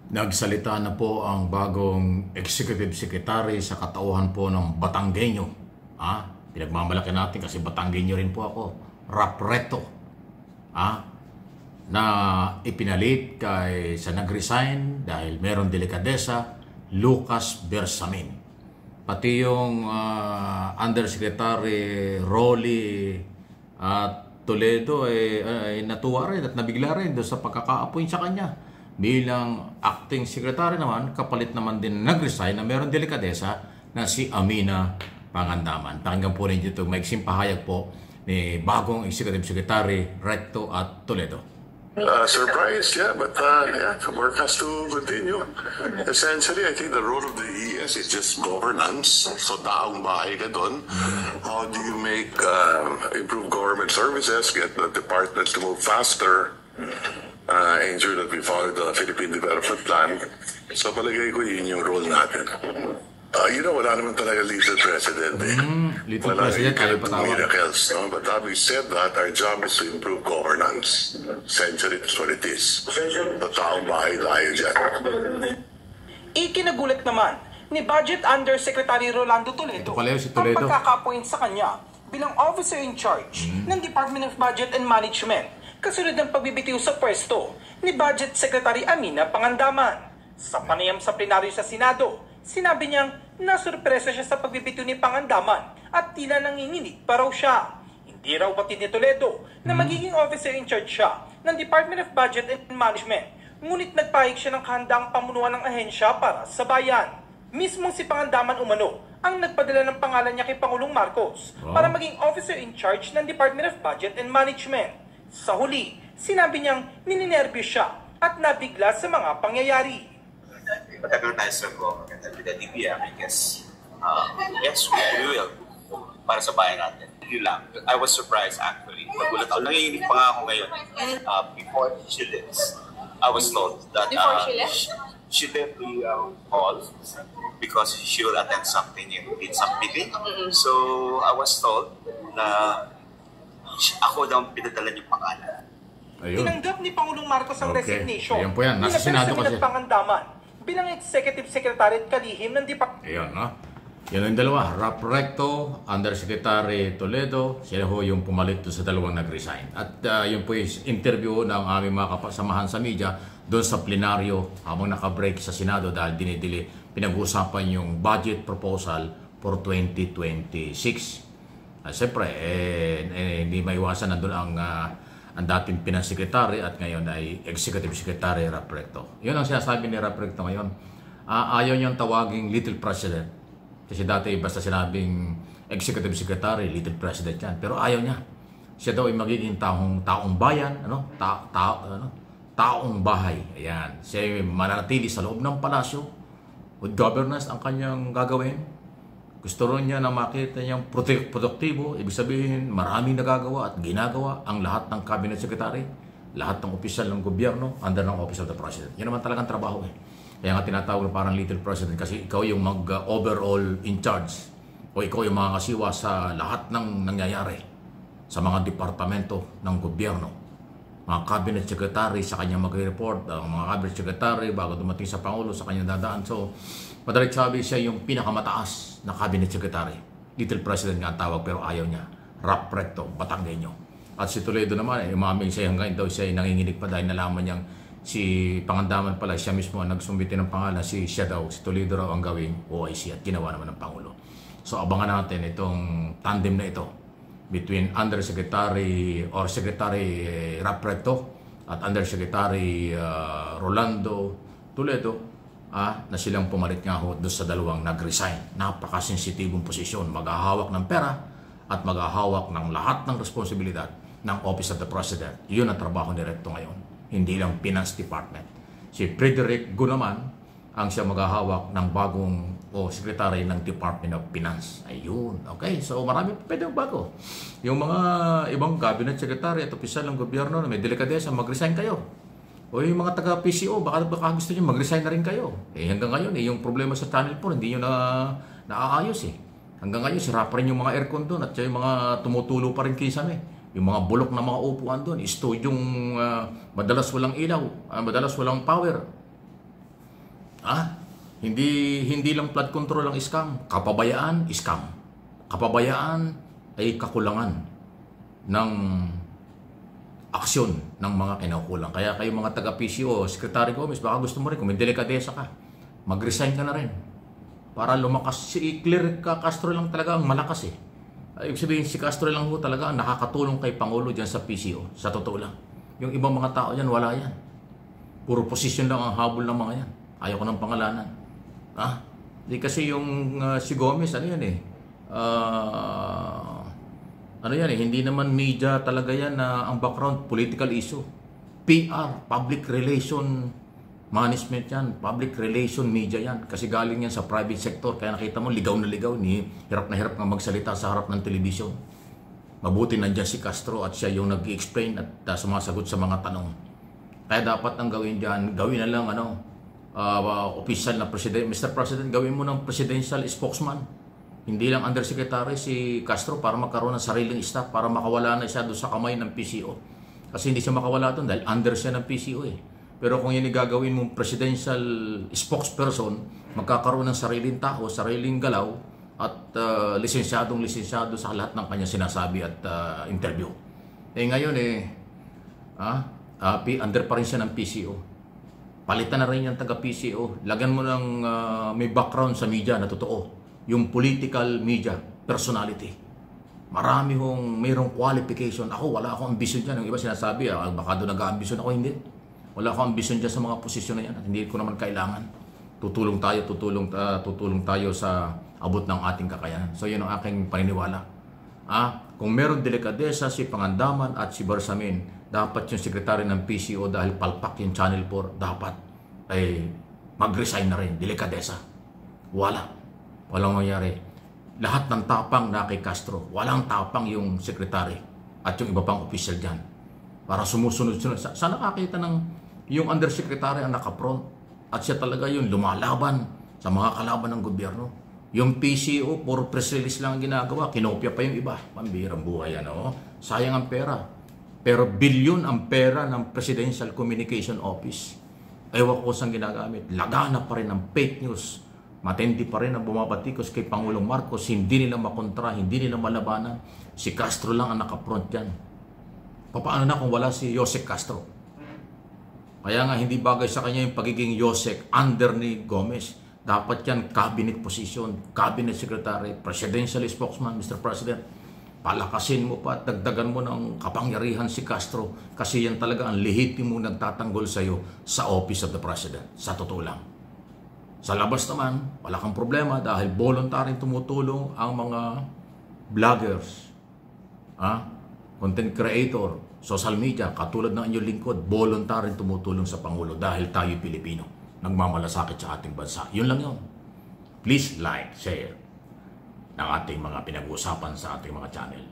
Nagsalita na po ang bagong Executive Secretary sa katauhan po ng Batanggenyo. Pinagmamalaki natin kasi Batanggenyo rin po ako. Rapreto. Na ipinalit sa nag-resign dahil meron delikadesa, Lucas Bersamin. Pati yung Undersecretary Rolly Toledo ay natuwa rin at nabigla rin doon sa pagkaka-appoint sa kanya. Bilang acting secretary naman, kapalit naman din nag-resign na meron delikadesa na si Amina Pangandaman. Pakinggan po rin dito maiksing pahayag po ni bagong executive secretary Recto at Toledo. Surprised, yeah, but yeah, the work has to continue. Essentially, I think the role of the ES is just governance. So, daong bahay ka doon. How do you make improve government services, get the departments to move faster, ensure that we follow the Philippine Development Plan. So, palagay ko yun yung role natin. Wala naman talaga little president eh. Little president, ayaw patawag. Miracles, no? But having said that, our job is to improve governance. Essentially, that's what it is. The taong bahay tayo dyan. Ikinagulat naman ni Budget Undersecretary Rolando Toledo ang pagkaka-appoint sa kanya bilang officer in charge ng Department of Budget and Management kasunod ng pagbibitiw sa pwesto ni Budget Secretary Amina Pangandaman. Sa panayam sa plenaryo sa Senado, sinabi niyang nasurpresa siya sa pagbibitiw ni Pangandaman at tila nanginginig pa raw siya. Hindi raw batid ni Toledo na magiging officer in charge siya ng Department of Budget and Management, ngunit nagpahig siya ng kahandaang pamunuan ng ahensya para sa bayan. Mismong si Pangandaman umano ang nagpadala ng pangalan niya kay Pangulong Marcos para maging officer in charge ng Department of Budget and Management. Sa huli, sinabi niyang nininervyos siya at nabigla sa mga pangyayari. Matagal tayo sa government at with the DBM, I guess, yes, we will. Para sa bayan natin. Yun lang. I was surprised actually. Nagulat ako. Nanginginig pa nga ako ngayon. Before she did, I was told that she did the call because she will attend something in some meeting. So, I was told na ako daw pinadala niyo pangalan. Tinanggap ni Pangulong Marcos ang resignation. Ayan po yan. Nasa Senado kasi. Pangandaman bilang Executive Secretary at kalihim ng Department. Ayun, no? Yan ang dalawa. Recto, Undersecretary Toledo, sila ho yung pumalit sa dalawang nag-resign. At yun po yung interview ng aming mga kapasamahan sa media doon sa plenaryo habang naka-break sa Senado dahil dinidili. Pinag-uusapan yung budget proposal for 2026. Siyempre, hindi maiwasan nandun ang dating Finance Secretary at ngayon ay Executive Secretary Recto. Yun ang sinasabi ni Recto ngayon. Ayaw niyang tawaging Little President. Kasi dati basta sinabing Executive Secretary, Little President yan. Pero ayaw niya. Siya daw ay magiging taong bayan, taong bahay. Ayan. Siya ay mananatili sa loob ng palasyo. With governance ang kanyang gagawin. Gusto rin niya na makita niyang produktibo. Ibig sabihin, maraming nagagawa at ginagawa ang lahat ng cabinet secretary, lahat ng opisyal ng gobyerno under ng office of the president. Yan naman talagang trabaho eh. Kaya nga tinatawag na parang little president kasi ikaw yung mag-overall in charge o ikaw yung mga kasiwa sa lahat ng nangyayari sa mga departamento ng gobyerno. Mga cabinet secretary sa kanya mag-report, mga cabinet secretary bago dumating sa Pangulo sa kanya dadaan. So, madalit sabi siya yung pinakamataas na cabinet secretary. Little president nga ang tawag pero ayaw niya. Recto, Batanggenyo. At si Toledo naman, umaming siya hanggang daw siya nanginginig pa dahil nalaman niyang si Pangandaman pala, siya mismo ang nagsumite ng pangalan, si Toledo raw ang gawing OIC at ginawa naman ng Pangulo. So abangan natin itong tandem na ito between Undersecretary or Secretary Recto at Undersecretary Rolando Toledo na silang pumalit nga ho doon sa dalawang nag-resign. Napakasensitibong posisyon, maghahawak ng pera at maghahawak ng lahat ng responsibilidad ng Office of the President. Yun ang trabaho ni Recto ngayon, hindi lang Finance Department. Si Frederick Go naman ang siya maghahawak ng bagong Secretary ng Department of Finance. Ayun, okay. So marami pa pwedeng bago. Yung mga ibang cabinet secretary at opisyal ng gobyerno na may delikadesa, mag-resign kayo. O yung mga taga-PCO, baka gusto nyo mag-resign na rin kayo. Hanggang ngayon, yung problema sa Channel 4, hindi nyo naaayos eh. Hanggang ngayon, sira pa rin yung mga aircon doon at yung mga tumutulo pa rin kisame. Yung mga bulok na mga upuan doon, studyong madalas walang ilaw, madalas walang power. Hindi lang flood control ang scam. Kapabayaan, scam. Kapabayaan ay kakulangan ng aksyon ng mga kinaukulang. Kaya kayo mga taga-PCO, Secretary Gomez, baka gusto mo rin, kung may delikadesa ka, mag-resign ka na rin. Para lumakas. Si Clear Castro lang talaga ang malakas eh. Ibig sabihin, si Castro lang ho talaga ang nakakatulong kay Pangulo dyan sa PCO. Sa totoo lang. Yung ibang mga tao dyan, wala yan. Puro posisyon lang ang habol ng mga yan. Ayaw ko ng pangalanan. Di kasi yung si Gomez, ano yan eh. Hindi naman media talaga yan na ang background, political issue. PR, public relation management yan, public relation media yan. Kasi galing yan sa private sector. Kaya nakita mo, ligaw na ligaw. Hirap na hirap nga magsalita sa harap ng telebisyon. Mabuti nandiyan si Castro at siya yung nag-i-explain at sumasagot sa mga tanong. Kaya dapat ang gawin dyan, gawin na lang official na president. Mr. President, gawin mo ng presidential spokesman. Hindi lang undersecretary si Castro para magkaroon ng sariling staff, para makawala na siya doon sa kamay ng PCO. Kasi hindi siya makawala doon dahil under siya ng PCO eh. Pero kung yun gagawin mong presidential spokesperson, magkakaroon ng sariling tao, sariling galaw, at lisensyado sa lahat ng kanya sinasabi at interview. Ngayon under pa rin siya ng PCO. Palitan na rin yung taga-PCO. Lagyan mo ng may background sa media na totoo. Yung political media, personality. Mayroong qualification. Ako, wala akong ambisyon dyan. Yung iba sinasabi, baka doon nag-ambisyon ako, hindi. Wala akong ambisyon dyan sa mga posisyon na yan at hindi ko naman kailangan. Tutulong tayo sa abot ng ating kakayanan. So yun ang aking paniniwala. Kung meron delikadesa si Pangandaman at si Bersamin, dapat yung sekretary ng PCO dahil palpak yung Channel 4, dapat ay mag-resign na rin. Delikadesa. Walang mangyari. Lahat ng tapang na kay Castro. Walang tapang yung sekretary at yung iba pang official dyan. Para sumusunod-sunod. Sana nakakita ng yung undersecretary ang nakapront at siya talaga yung lumalaban sa mga kalaban ng gobyerno. Yung PCO, puro press release lang ang ginagawa. Kinopya pa yung iba. Pambirang buhay, sayang ang pera. Pero bilyon ang pera ng Presidential Communication Office. Ewan ko saan ginagamit. Lagana pa rin ang fake news. Matindi pa rin ang bumabatikos kay Pangulong Marcos. Hindi nila makontra, hindi nila malabanan. Si Castro lang ang nakapront dyan. Paano na kung wala si Joseph Castro? Kaya nga hindi bagay sa kanya yung pagiging Joseph under ni Gomez. Dapat yan cabinet position, cabinet secretary, presidential spokesman, Mr. President. Palakasin mo pa at dagdagan mo ng kapangyarihan si Castro kasi yan talaga ang lehitimo nagtatanggol sa iyo sa Office of the President. Sa totoo lang. Sa labas naman, wala kang problema dahil voluntaryong tumutulong ang mga vloggers, content creator, social media, katulad ng inyong lingkod, voluntaryong tumutulong sa Pangulo dahil tayo Pilipino, nagmamalasakit sa ating bansa. Yun lang yun. Please like, share ng ating mga pinag-uusapan sa ating mga channel.